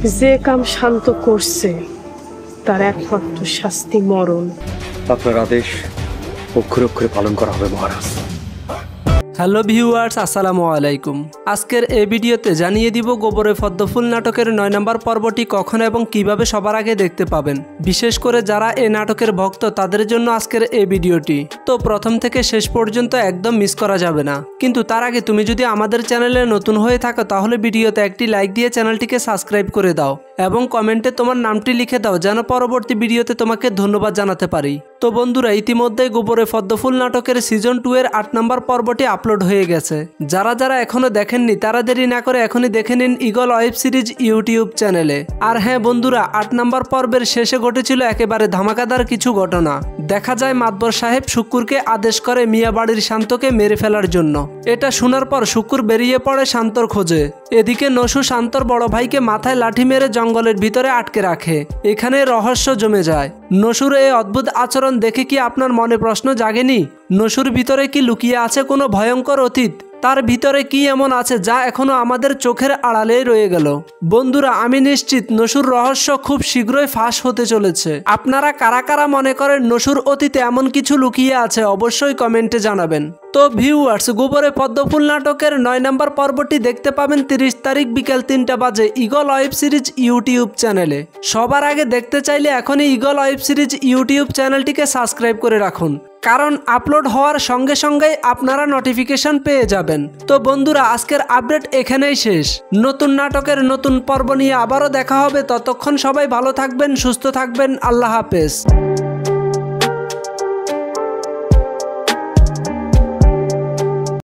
যে কাম শান্ত করছে তার একমাত্র শাস্তি মরণ। আপনার আদেশ অক্ষরে অক্ষরে পালন করা হবে মহারাজ। হ্যালো ভিউয়ার্স, আসসালামু আলাইকুম। আজকের এই ভিডিওতে জানিয়ে দিব গোবরে পদ্মফুল নাটকের 9 নম্বর পর্বটি কখন এবং কিভাবে সবার আগে দেখতে পাবেন। বিশেষ করে যারা এই নাটকের ভক্ত তাদের জন্য আজকের এই ভিডিওটি। তো প্রথম থেকে শেষ পর্যন্ত একদম মিস করা যাবে না। কিন্তু তার আগে তুমি যদি আমাদের চ্যানেলে নতুন হয়ে থাকো তাহলে ভিডিওতে একটি লাইক দিয়ে চ্যানেলটিকে সাবস্ক্রাইব করে দাও এবং কমেন্টে তোমার নামটি লিখে দাও যেন পরবর্তী ভিডিওতে তোমাকে ধন্যবাদ জানাতে পারি। তো বন্ধুরা, ইতিমধ্যে গোবরে পদ্মফুল নাটকের সিজন 2 এর 8 নম্বর পর্বটি আপলোড হয়ে গেছে। যারা যারা এখনো দেখেননি তারা দেরি না করে এখনই দেখে নিন ঈগল ওয়েব সিরিজ ইউটিউব চ্যানেলে। আর হ্যাঁ বন্ধুরা, 8 নম্বর পর্বের শেষে ঘটেছিল একেবারে ধামাকাদার কিছু ঘটনা। দেখা যায় মাতবর সাহেব শুক্কুরকে আদেশ করে মিয়া বাড়ির শান্তকে মেরে ফেলার জন্য। এটা শোনার পর শুক্কুর বেরিয়ে পড়ে শান্তর খোঁজে। এদিকে নসু শান্তর বড় ভাইকে মাথায় লাঠি মেরে জঙ্গলের ভিতরে আটকে রাখে। এখানে রহস্য জমে যায়। নসুর এই অদ্ভুত আচরণ দেখে কি আপনার মনে প্রশ্ন জাগেনি? নসুর ভিতরে কি লুকিয়ে আছে কোনো ভয়ঙ্কর অতীত? তার ভিতরে কি এমন আছে যা এখনো আমাদের চোখের আড়ালেই রয়ে গেল? বন্ধুরা, আমি নিশ্চিত নসুর রহস্য খুব শীঘ্রই ফাঁস হতে চলেছে। আপনারা কারা কারা মনে করেন নসুর অতীতে এমন কিছু লুকিয়ে আছে অবশ্যই কমেন্টে জানাবেন। তো ভিউয়ার্স, গোবরে পদ্মফুল নাটকের 9 নম্বর পর্বটি দেখতে পাবেন 30 তারিখ বিকেল 3টা বাজে ঈগল ওয়েব সিরিজ ইউটিউব চ্যানেলে। সবার আগে দেখতে চাইলে এখনই ঈগল ওয়েব সিরিজ ইউটিউব চ্যানেলটিকে সাবস্ক্রাইব করে রাখুন, কারণ আপলোড হওয়ার সঙ্গে সঙ্গেই আপনারা নোটিফিকেশন পেয়ে যাবেন। তো বন্ধুরা, আজকের আপডেট এখানেই শেষ। নতুন নাটকের নতুন পর্ব নিয়ে আবারও দেখা হবে। ততক্ষণ সবাই ভালো থাকবেন, সুস্থ থাকবেন। আল্লাহ হাফেজ।